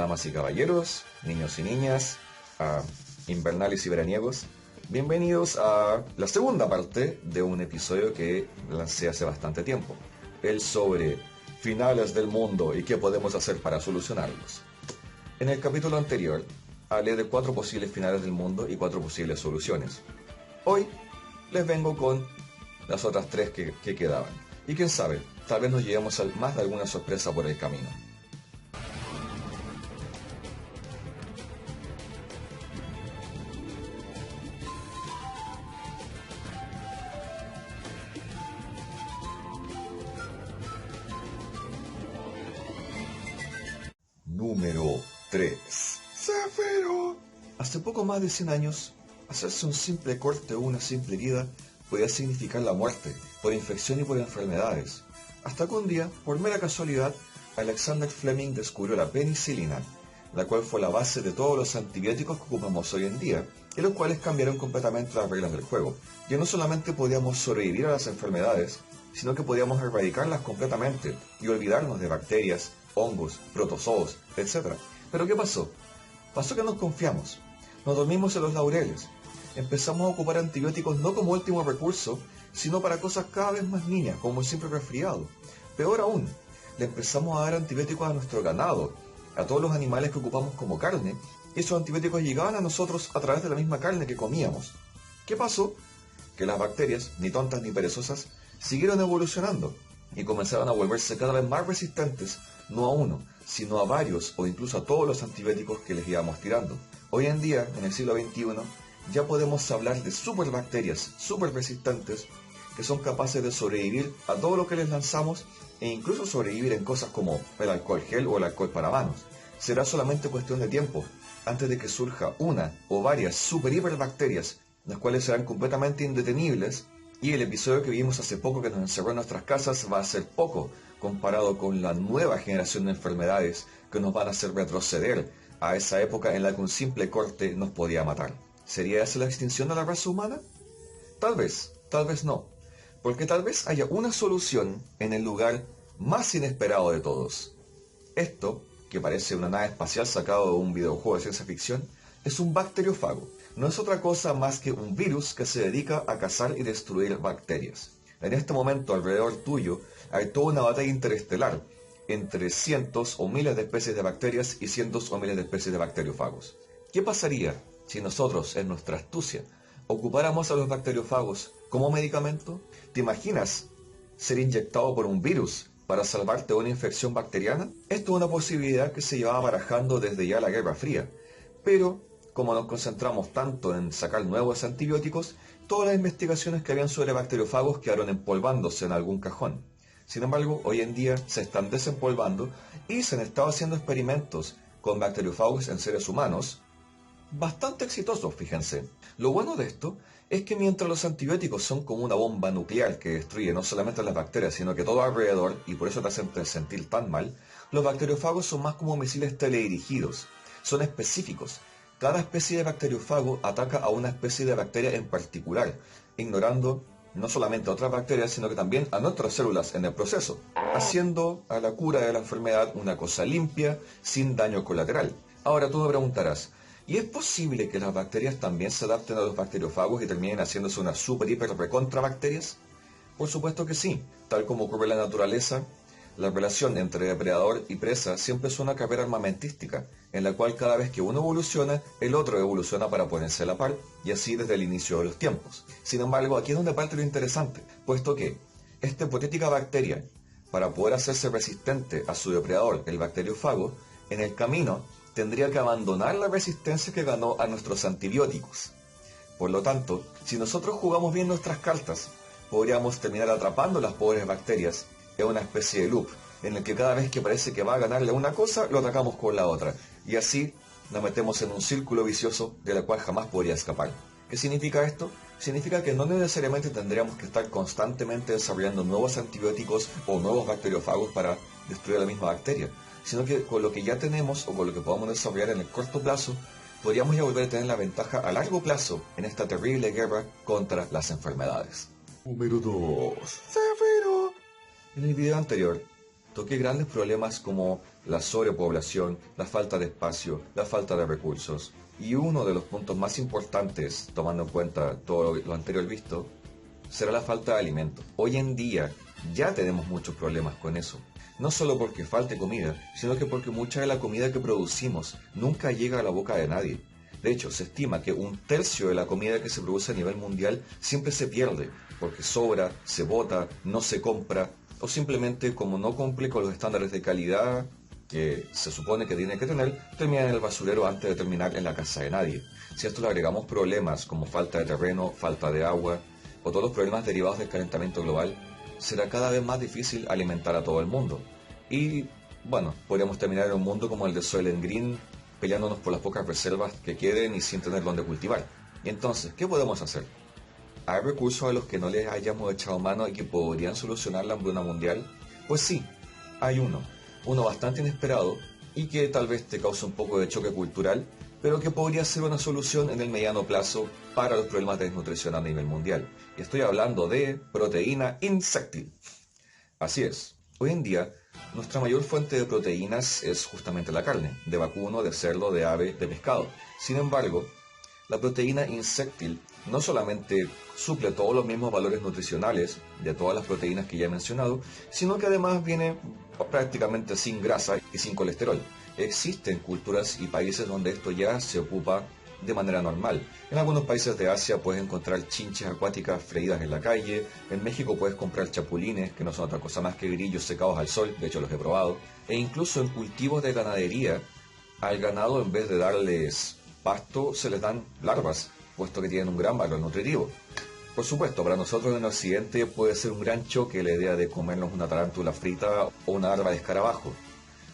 damas y caballeros, niños y niñas, invernales y veraniegos. Bienvenidos a la segunda parte de un episodio que lancé hace bastante tiempo. El sobre finales del mundo y qué podemos hacer para solucionarlos. En el capítulo anterior hablé de 4 posibles finales del mundo y 4 posibles soluciones. Hoy les vengo con las otras 3 que quedaban. Y quién sabe, tal vez nos llevemos a más de alguna sorpresa por el camino. Número 3. ¡Zafiro! Hace poco más de 100 años, hacerse un simple corte o una simple herida podía significar la muerte, por infección y por enfermedades. Hasta que un día, por mera casualidad, Alexander Fleming descubrió la penicilina, la cual fue la base de todos los antibióticos que ocupamos hoy en día, y los cuales cambiaron completamente las reglas del juego. Ya no solamente podíamos sobrevivir a las enfermedades, sino que podíamos erradicarlas completamente y olvidarnos de bacterias, hongos, protozoos, etc. ¿Pero qué pasó? Pasó que nos confiamos, nos dormimos en los laureles, empezamos a ocupar antibióticos no como último recurso, sino para cosas cada vez más niñas, como el simple resfriado. Peor aún, le empezamos a dar antibióticos a nuestro ganado, a todos los animales que ocupamos como carne, y esos antibióticos llegaban a nosotros a través de la misma carne que comíamos. ¿Qué pasó? Que las bacterias, ni tontas ni perezosas, siguieron evolucionando y comenzaron a volverse cada vez más resistentes, no a uno, sino a varios o incluso a todos los antibióticos que les íbamos tirando. Hoy en día, en el siglo XXI, ya podemos hablar de superbacterias, super resistentes, que son capaces de sobrevivir a todo lo que les lanzamos e incluso sobrevivir en cosas como el alcohol gel o el alcohol para manos. Será solamente cuestión de tiempo antes de que surja una o varias super hiperbacterias, las cuales serán completamente indetenibles, y el episodio que vimos hace poco que nos encerró en nuestras casas va a ser poco comparado con la nueva generación de enfermedades que nos van a hacer retroceder a esa época en la que un simple corte nos podía matar. ¿Sería esa la extinción de la raza humana? Tal vez no, porque tal vez haya una solución en el lugar más inesperado de todos. Esto, que parece una nave espacial sacado de un videojuego de ciencia ficción, es un bacteriófago. No es otra cosa más que un virus que se dedica a cazar y destruir bacterias. En este momento, alrededor tuyo, hay toda una batalla interestelar entre cientos o miles de especies de bacterias y cientos o miles de especies de bacteriófagos. ¿Qué pasaría si nosotros, en nuestra astucia, ocupáramos a los bacteriófagos como medicamento? ¿Te imaginas ser inyectado por un virus para salvarte de una infección bacteriana? Esto es una posibilidad que se llevaba barajando desde ya la Guerra Fría, pero como nos concentramos tanto en sacar nuevos antibióticos, todas las investigaciones que habían sobre bacteriófagos quedaron empolvándose en algún cajón. Sin embargo, hoy en día se están desempolvando y se han estado haciendo experimentos con bacteriófagos en seres humanos, bastante exitosos, fíjense. Lo bueno de esto es que mientras los antibióticos son como una bomba nuclear que destruye no solamente las bacterias, sino que todo alrededor, y por eso te hacen sentir tan mal, los bacteriófagos son más como misiles teledirigidos. Son específicos. Cada especie de bacteriófago ataca a una especie de bacteria en particular, ignorando no solamente a otras bacterias, sino que también a nuestras células en el proceso, haciendo a la cura de la enfermedad una cosa limpia, sin daño colateral. Ahora tú me preguntarás, ¿y es posible que las bacterias también se adapten a los bacteriófagos y terminen haciéndose unas super hiper recontra bacterias? Por supuesto que sí. Tal como ocurre en la naturaleza, la relación entre depredador y presa siempre es una carrera armamentística, en la cual cada vez que uno evoluciona, el otro evoluciona para ponerse a la par, y así desde el inicio de los tiempos. Sin embargo, aquí es donde parte lo interesante, puesto que esta hipotética bacteria, para poder hacerse resistente a su depredador, el bacteriófago, en el camino tendría que abandonar la resistencia que ganó a nuestros antibióticos. Por lo tanto, si nosotros jugamos bien nuestras cartas, podríamos terminar atrapando las pobres bacterias en una especie de loop, en el que cada vez que parece que va a ganarle una cosa, lo atacamos con la otra, y así nos metemos en un círculo vicioso de la cual jamás podría escapar. ¿Qué significa esto? Significa que no necesariamente tendríamos que estar constantemente desarrollando nuevos antibióticos o nuevos bacteriófagos para destruir la misma bacteria, sino que con lo que ya tenemos o con lo que podamos desarrollar en el corto plazo, podríamos ya volver a tener la ventaja a largo plazo en esta terrible guerra contra las enfermedades. Número 2. ¡Zafiro! En el video anterior, toqué grandes problemas como la sobrepoblación, la falta de espacio, la falta de recursos. Y uno de los puntos más importantes, tomando en cuenta todo lo anterior visto, será la falta de alimentos. Hoy en día ya tenemos muchos problemas con eso. No solo porque falte comida, sino que porque mucha de la comida que producimos nunca llega a la boca de nadie. De hecho, se estima que 1/3 de la comida que se produce a nivel mundial siempre se pierde, porque sobra, se bota, no se compra, o simplemente como no cumple con los estándares de calidad que se supone que tiene que tener, termina en el basurero antes de terminar en la casa de nadie. Si a esto le agregamos problemas como falta de terreno, falta de agua, o todos los problemas derivados del calentamiento global, será cada vez más difícil alimentar a todo el mundo. Y, bueno, podríamos terminar en un mundo como el de Soylent Green, peleándonos por las pocas reservas que queden y sin tener donde cultivar. Y entonces, ¿qué podemos hacer? ¿Hay recursos a los que no les hayamos echado mano y que podrían solucionar la hambruna mundial? Pues sí, hay uno bastante inesperado y que tal vez te cause un poco de choque cultural, pero que podría ser una solución en el mediano plazo para los problemas de desnutrición a nivel mundial. Y estoy hablando de proteína insectil. Así es, hoy en día nuestra mayor fuente de proteínas es justamente la carne, de vacuno, de cerdo, de ave, de pescado. Sin embargo, la proteína insectil no solamente suple todos los mismos valores nutricionales de todas las proteínas que ya he mencionado, sino que además viene prácticamente sin grasa y sin colesterol. Existen culturas y países donde esto ya se ocupa de manera normal. En algunos países de Asia puedes encontrar chinches acuáticas freídas en la calle, en México puedes comprar chapulines, que no son otra cosa más que grillos secados al sol, de hecho los he probado, e incluso en cultivos de ganadería, al ganado en vez de darles pasto se les dan larvas, puesto que tienen un gran valor nutritivo. Por supuesto, para nosotros en Occidente puede ser un gran choque la idea de comernos una tarántula frita o una larva de escarabajo.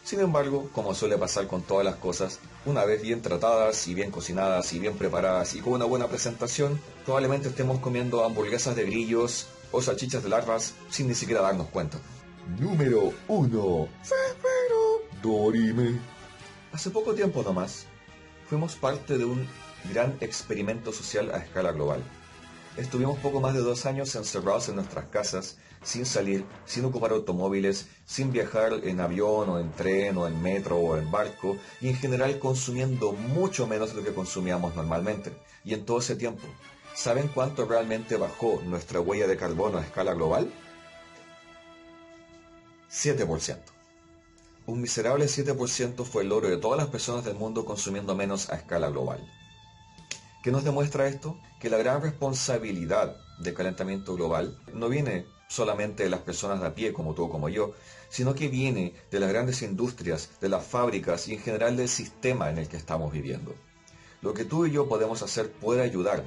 Sin embargo, como suele pasar con todas las cosas, una vez bien tratadas y bien cocinadas y bien preparadas y con una buena presentación, probablemente estemos comiendo hamburguesas de grillos o salchichas de larvas sin ni siquiera darnos cuenta. Número 1. Severo Dorime. Hace poco tiempo nomás, fuimos parte de un gran experimento social a escala global. Estuvimos poco más de 2 años encerrados en nuestras casas, sin salir, sin ocupar automóviles, sin viajar en avión o en tren o en metro o en barco y en general consumiendo mucho menos de lo que consumíamos normalmente. Y en todo ese tiempo, ¿saben cuánto realmente bajó nuestra huella de carbono a escala global? 7%. Un miserable 7% fue el logro de todas las personas del mundo consumiendo menos a escala global. ¿Qué nos demuestra esto? Que la gran responsabilidad del calentamiento global no viene solamente de las personas de a pie como tú o como yo, sino que viene de las grandes industrias, de las fábricas y en general del sistema en el que estamos viviendo. Lo que tú y yo podemos hacer puede ayudar,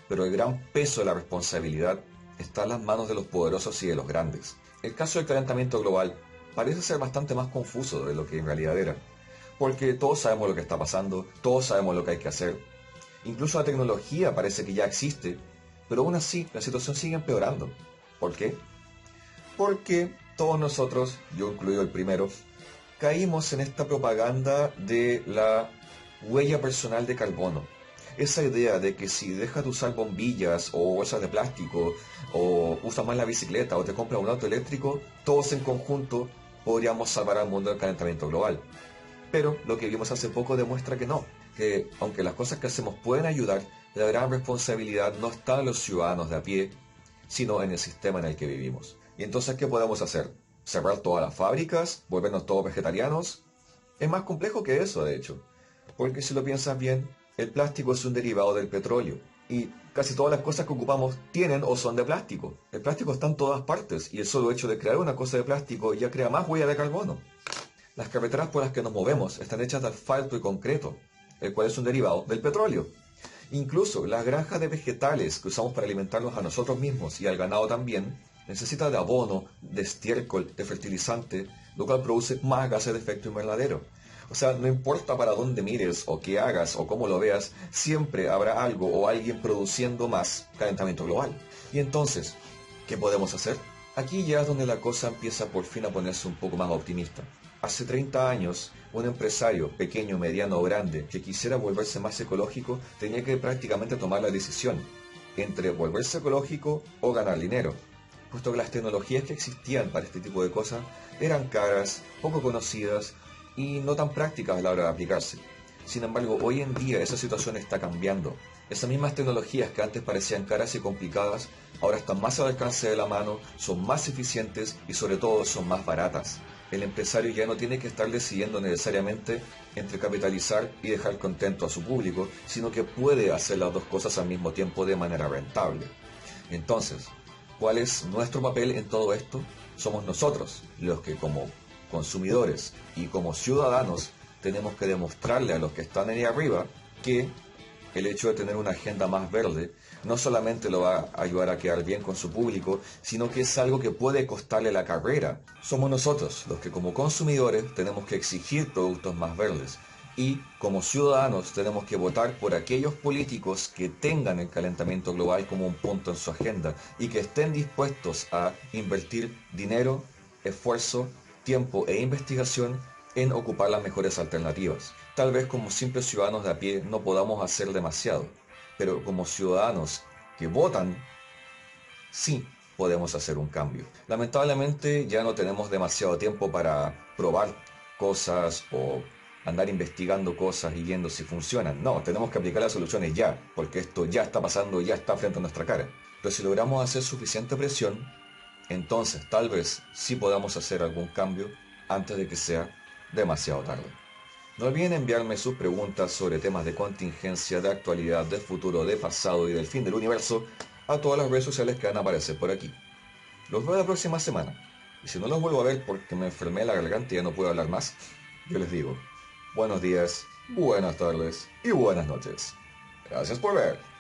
pero el gran peso de la responsabilidad está en las manos de los poderosos y de los grandes. El caso del calentamiento global parece ser bastante más confuso de lo que en realidad era, porque todos sabemos lo que está pasando, todos sabemos lo que hay que hacer. Incluso la tecnología parece que ya existe, pero aún así la situación sigue empeorando. ¿Por qué? Porque todos nosotros, yo incluido el primero, caímos en esta propaganda de la huella personal de carbono. Esa idea de que si dejas de usar bombillas o bolsas de plástico, o usas más la bicicleta o te compras un auto eléctrico, todos en conjunto podríamos salvar al mundo del calentamiento global. Pero lo que vimos hace poco demuestra que no, que aunque las cosas que hacemos pueden ayudar, la gran responsabilidad no está en los ciudadanos de a pie, sino en el sistema en el que vivimos. ¿Y entonces qué podemos hacer? ¿Cerrar todas las fábricas? ¿Volvernos todos vegetarianos? Es más complejo que eso, de hecho, porque si lo piensas bien, el plástico es un derivado del petróleo, y casi todas las cosas que ocupamos tienen o son de plástico. El plástico está en todas partes, y el solo hecho de crear una cosa de plástico ya crea más huella de carbono. Las carreteras por las que nos movemos están hechas de asfalto y concreto, el cual es un derivado del petróleo. Incluso las granjas de vegetales que usamos para alimentarnos a nosotros mismos y al ganado también, necesitan de abono, de estiércol, de fertilizante, lo cual produce más gases de efecto invernadero. O sea, no importa para dónde mires o qué hagas o cómo lo veas, siempre habrá algo o alguien produciendo más calentamiento global. Y entonces, ¿qué podemos hacer? Aquí ya es donde la cosa empieza por fin a ponerse un poco más optimista. Hace 30 años, un empresario, pequeño, mediano o grande, que quisiera volverse más ecológico, tenía que prácticamente tomar la decisión entre volverse ecológico o ganar dinero, puesto que las tecnologías que existían para este tipo de cosas eran caras, poco conocidas y no tan prácticas a la hora de aplicarse. Sin embargo, hoy en día esa situación está cambiando. Esas mismas tecnologías que antes parecían caras y complicadas, ahora están más al alcance de la mano, son más eficientes y sobre todo son más baratas. El empresario ya no tiene que estar decidiendo necesariamente entre capitalizar y dejar contento a su público, sino que puede hacer las dos cosas al mismo tiempo de manera rentable. Entonces, ¿cuál es nuestro papel en todo esto? Somos nosotros los que como consumidores y como ciudadanos tenemos que demostrarle a los que están ahí arriba que el hecho de tener una agenda más verde no solamente lo va a ayudar a quedar bien con su público, sino que es algo que puede costarle la carrera. Somos nosotros los que como consumidores tenemos que exigir productos más verdes y como ciudadanos tenemos que votar por aquellos políticos que tengan el calentamiento global como un punto en su agenda y que estén dispuestos a invertir dinero, esfuerzo, tiempo e investigación en ocupar las mejores alternativas. Tal vez como simples ciudadanos de a pie no podamos hacer demasiado, pero como ciudadanos que votan, sí podemos hacer un cambio. Lamentablemente ya no tenemos demasiado tiempo para probar cosas o andar investigando cosas y viendo si funcionan. No, tenemos que aplicar las soluciones ya, porque esto ya está pasando, ya está frente a nuestra cara. Pero si logramos hacer suficiente presión, entonces tal vez sí podamos hacer algún cambio antes de que sea demasiado tarde. No olviden enviarme sus preguntas sobre temas de contingencia, de actualidad, de futuro, de pasado y del fin del universo a todas las redes sociales que van a aparecer por aquí. Los veo la próxima semana. Y si no los vuelvo a ver porque me enfermé la garganta y ya no puedo hablar más, yo les digo, buenos días, buenas tardes y buenas noches. Gracias por ver.